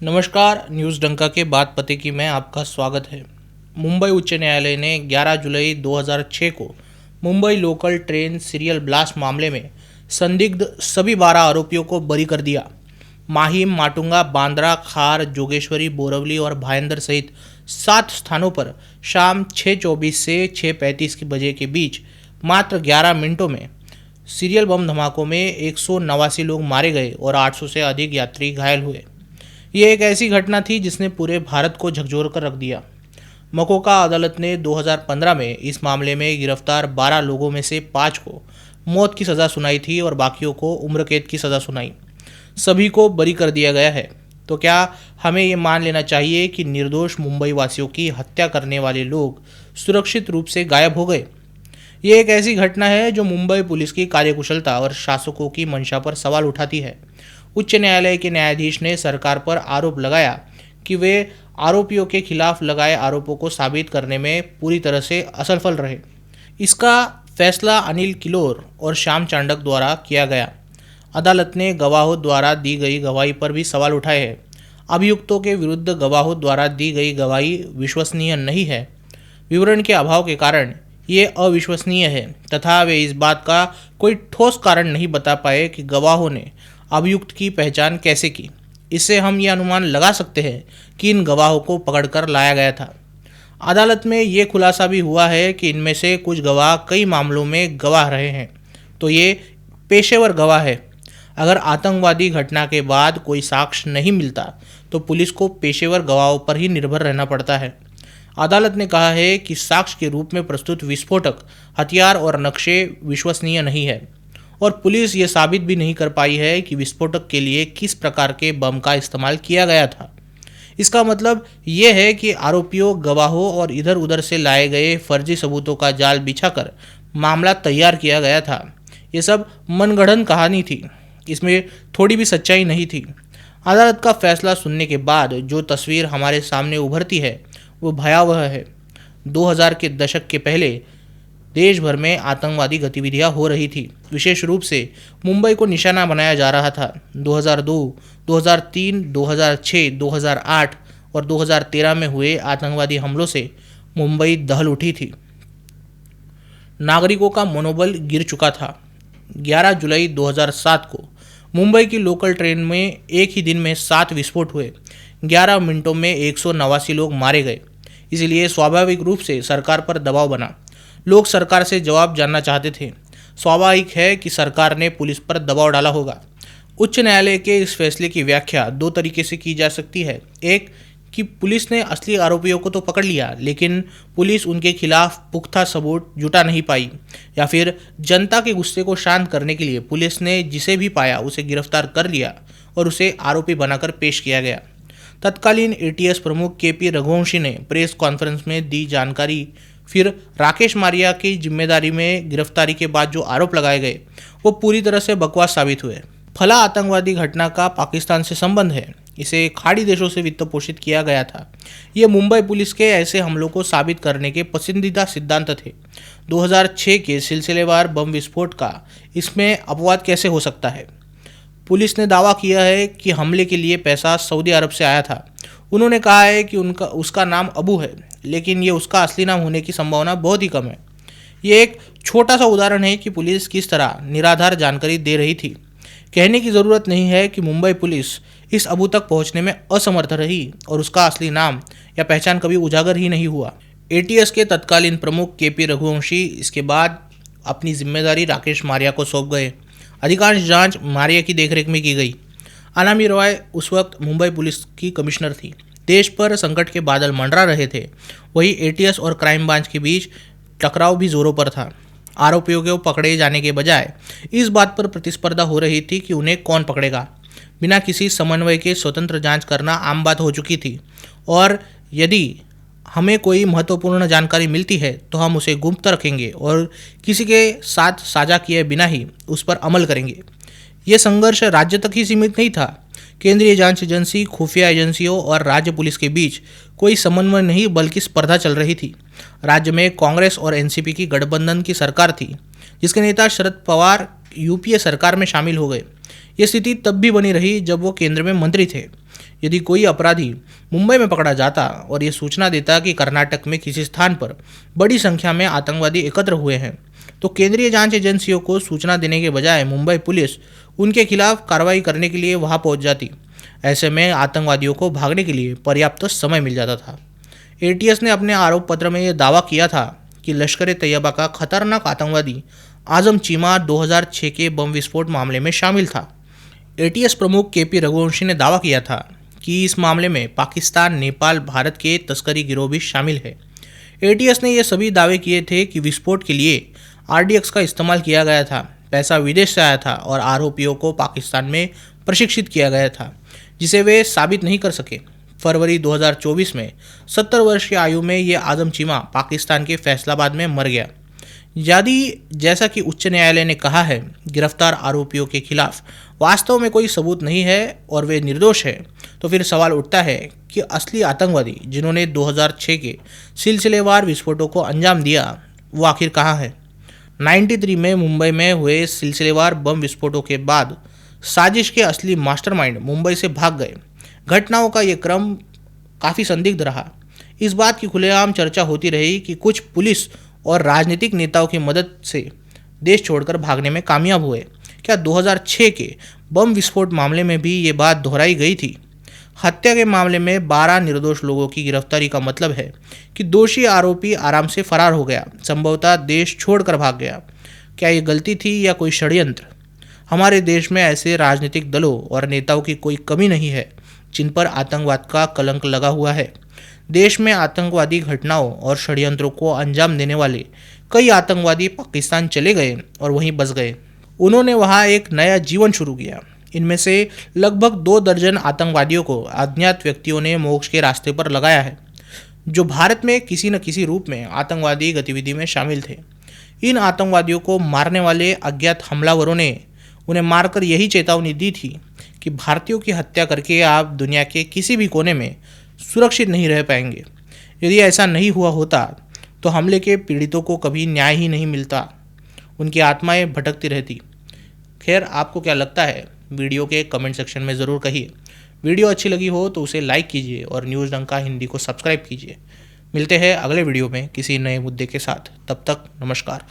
नमस्कार, न्यूज़ डंका के बात पते की में आपका स्वागत है। मुंबई उच्च न्यायालय ने 11 जुलाई 2006 को Mumbai local train serial blast मामले में संदिग्ध सभी 12 आरोपियों को बरी कर दिया। माहिम, माटुंगा, बांद्रा, खार, जोगेश्वरी, बोरवली और भाईंदर सहित 7 स्थानों पर शाम 6:24 से 6:35 बजे के बीच मात्र 11 मिनटों में सीरियल बम धमाकों में 189 लोग मारे गए और 800 से अधिक यात्री घायल हुए। ये एक ऐसी घटना थी जिसने पूरे भारत को झकझोर कर रख दिया। मकोका अदालत ने 2015 में इस मामले में गिरफ्तार 12 लोगों में से 5 को मौत की सज़ा सुनाई थी और बाकियों को उम्र कैद की सज़ा सुनाई। सभी को बरी कर दिया गया है। तो क्या हमें ये मान लेना चाहिए कि निर्दोष मुंबई वासियों की हत्या करने वाले लोग सुरक्षित रूप से गायब हो गए? ये एक ऐसी घटना है जो मुंबई पुलिस की कार्यकुशलता और शासकों की मंशा पर सवाल उठाती है। उच्च न्यायालय के न्यायाधीश ने सरकार पर आरोप लगाया कि वे आरोपियों के खिलाफ लगाए आरोपों को साबित करने में पूरी तरह से असफल रहे। इसका फैसला अनिल किलोर और श्याम चांडक द्वारा किया गया। अदालत ने गवाहों द्वारा दी गई गवाही पर भी सवाल उठाए हैं। अभियुक्तों के विरुद्ध गवाहों द्वारा दी गई गवाही विश्वसनीय नहीं है। विवरण के अभाव के कारण ये अविश्वसनीय है तथा वे इस बात का कोई ठोस कारण नहीं बता पाए कि गवाहों ने अभियुक्त की पहचान कैसे की। इससे हम ये अनुमान लगा सकते हैं कि इन गवाहों को पकड़कर लाया गया था। अदालत में ये खुलासा भी हुआ है कि इनमें से कुछ गवाह कई मामलों में गवाह रहे हैं, तो ये पेशेवर गवाह है। अगर आतंकवादी घटना के बाद कोई साक्ष्य नहीं मिलता तो पुलिस को पेशेवर गवाहों पर ही निर्भर रहना पड़ता है। अदालत ने कहा है कि साक्ष्य के रूप में प्रस्तुत विस्फोटक, हथियार और नक्शे विश्वसनीय नहीं है और पुलिस ये साबित भी नहीं कर पाई है कि विस्फोटक के लिए किस प्रकार के बम का इस्तेमाल किया गया था। इसका मतलब ये है कि आरोपियों, गवाहों और इधर उधर से लाए गए फर्जी सबूतों का जाल बिछाकर मामला तैयार किया गया था। ये सब मनगढ़ंत कहानी थी, इसमें थोड़ी भी सच्चाई नहीं थी। अदालत का फैसला सुनने के बाद जो तस्वीर हमारे सामने उभरती है वो भयावह है। 2000 के दशक के पहले देश भर में आतंकवादी गतिविधियां हो रही थी। विशेष रूप से मुंबई को निशाना बनाया जा रहा था। 2002, 2003, 2006, 2008 और 2013 में हुए आतंकवादी हमलों से मुंबई दहल उठी थी। नागरिकों का मनोबल गिर चुका था। 11 जुलाई 2007 को मुंबई की लोकल ट्रेन में एक ही दिन में 7 विस्फोट हुए। 11 मिनटों में 189 लोग मारे गए। इसलिए स्वाभाविक रूप से सरकार पर दबाव बना। लोग सरकार से जवाब जानना चाहते थे। स्वाभाविक है कि सरकार ने पुलिस पर दबाव डाला होगा। उच्च न्यायालय के इस फैसले की व्याख्या 2 तरीके से की जा सकती है। एक कि पुलिस ने असली आरोपियों को तो पकड़ लिया, लेकिन पुलिस उनके खिलाफ पुख्ता सबूत जुटा नहीं पाई, या फिर जनता के गुस्से को शांत करने के लिए पुलिस ने जिसे भी पाया उसे गिरफ्तार कर लिया और उसे आरोपी बनाकर पेश किया गया। तत्कालीन एटीएस प्रमुख केपी रघुवंशी ने प्रेस कॉन्फ्रेंस में दी जानकारी। फिर राकेश मारिया की जिम्मेदारी में गिरफ्तारी के बाद जो आरोप लगाए गए वो पूरी तरह से बकवास साबित हुए। फला आतंकवादी घटना का पाकिस्तान से संबंध है। इसे खाड़ी देशों से वित्त पोषित किया गया था। ये मुंबई पुलिस के ऐसे हमलों को साबित करने के पसंदीदा सिद्धांत थे। 2006 के सिलसिलेवार बम विस्फोट का इसमें अपवाद कैसे हो सकता है? पुलिस ने दावा किया है कि हमले के लिए पैसा सऊदी अरब से आया था। उन्होंने कहा है कि उसका नाम अबू है, लेकिन ये उसका असली नाम होने की संभावना बहुत ही कम है। ये एक छोटा सा उदाहरण है कि पुलिस किस तरह निराधार जानकारी दे रही थी। कहने की ज़रूरत नहीं है कि मुंबई पुलिस इस अबू तक पहुंचने में असमर्थ रही और उसका असली नाम या पहचान कभी उजागर ही नहीं हुआ। एटीएस के तत्कालीन प्रमुख केपी रघुवंशी इसके बाद अपनी जिम्मेदारी राकेश मारिया को सौंप गए। अधिकांश जांच मारिया की देखरेख में की गई। अनामी रॉय उस वक्त मुंबई पुलिस की कमिश्नर थी। देश पर संकट के बादल मंडरा रहे थे। वहीं एटीएस और क्राइम ब्रांच के बीच टकराव भी जोरों पर था। आरोपियों को पकड़े जाने के बजाय इस बात पर प्रतिस्पर्धा हो रही थी कि उन्हें कौन पकड़ेगा। बिना किसी समन्वय के स्वतंत्र जांच करना आम बात हो चुकी थी और यदि हमें कोई महत्वपूर्ण जानकारी मिलती है तो हम उसे गुप्त रखेंगे और किसी के साथ साझा किए बिना ही उस पर अमल करेंगे। ये संघर्ष राज्य तक ही सीमित नहीं था। केंद्रीय जांच एजेंसी, खुफिया एजेंसियों और राज्य पुलिस के बीच कोई समन्वय नहीं बल्कि स्पर्धा चल रही थी। राज्य में कांग्रेस और एनसीपी की गठबंधन की सरकार थी, जिसके नेता शरद पवार यूपीए सरकार में शामिल हो गए। ये स्थिति तब भी बनी रही जब वो केंद्र में मंत्री थे। यदि कोई अपराधी मुंबई में पकड़ा जाता और ये सूचना देता कि कर्नाटक में किसी स्थान पर बड़ी संख्या में आतंकवादी एकत्र हुए हैं, तो केंद्रीय जांच एजेंसियों को सूचना देने के बजाय मुंबई पुलिस उनके खिलाफ कार्रवाई करने के लिए वहां पहुंच जाती। ऐसे में आतंकवादियों को भागने के लिए पर्याप्त समय मिल जाता था। एटीएस ने अपने आरोप पत्र में यह दावा किया था कि लश्कर ए तैयबा का खतरनाक आतंकवादी आजम चीमा 2006 के बम विस्फोट मामले में शामिल था। एटीएस प्रमुख केपी रघुवंशी ने दावा किया था कि इस मामले में पाकिस्तान, नेपाल, भारत के तस्करी गिरोह भी शामिल है। एटीएस ने यह सभी दावे किए थे कि विस्फोट के लिए आरडीएक्स का इस्तेमाल किया गया था, पैसा विदेश से आया था और आरोपियों को पाकिस्तान में प्रशिक्षित किया गया था, जिसे वे साबित नहीं कर सके। फरवरी 2024 में 70 वर्ष की आयु में ये आजम चीमा पाकिस्तान के फैसलाबाद में मर गया। यदि जैसा कि उच्च न्यायालय ने कहा है, गिरफ्तार आरोपियों के खिलाफ वास्तव में कोई सबूत नहीं है और वे निर्दोष हैं, तो फिर सवाल उठता है कि असली आतंकवादी जिन्होंने 2006 के सिलसिलेवार विस्फोटों को अंजाम दिया, वो आखिर कहाँ है। 93 में मुंबई में हुए सिलसिलेवार बम विस्फोटों के बाद साजिश के असली मास्टरमाइंड मुंबई से भाग गए। घटनाओं का ये क्रम काफ़ी संदिग्ध रहा। इस बात की खुलेआम चर्चा होती रही कि कुछ पुलिस और राजनीतिक नेताओं की मदद से देश छोड़कर भागने में कामयाब हुए। क्या 2006 के बम विस्फोट मामले में भी ये बात दोहराई गई थी? हत्या के मामले में 12 निर्दोष लोगों की गिरफ्तारी का मतलब है कि दोषी आरोपी आराम से फरार हो गया, संभवतः देश छोड़कर भाग गया। क्या ये गलती थी या कोई षड्यंत्र? हमारे देश में ऐसे राजनीतिक दलों और नेताओं की कोई कमी नहीं है जिन पर आतंकवाद का कलंक लगा हुआ है। देश में आतंकवादी घटनाओं और षड्यंत्रों को अंजाम देने वाले कई आतंकवादी पाकिस्तान चले गए और वहीं बस गए। उन्होंने वहां एक नया जीवन शुरू किया। इनमें से लगभग 2 दर्जन आतंकवादियों को अज्ञात व्यक्तियों ने मोक्ष के रास्ते पर लगाया है, जो भारत में किसी न किसी रूप में आतंकवादी गतिविधि में शामिल थे। इन आतंकवादियों को मारने वाले अज्ञात हमलावरों ने उन्हें मारकर यही चेतावनी दी थी कि भारतीयों की हत्या करके आप दुनिया के किसी भी कोने में सुरक्षित नहीं रह पाएंगे। यदि ऐसा नहीं हुआ होता तो हमले के पीड़ितों को कभी न्याय ही नहीं मिलता, उनकी आत्माएं भटकती रहती। खैर, आपको क्या लगता है? वीडियो के कमेंट सेक्शन में ज़रूर कहिए। वीडियो अच्छी लगी हो तो उसे लाइक कीजिए और न्यूज़ डंका हिंदी को सब्सक्राइब कीजिए। मिलते हैं अगले वीडियो में किसी नए मुद्दे के साथ। तब तक नमस्कार।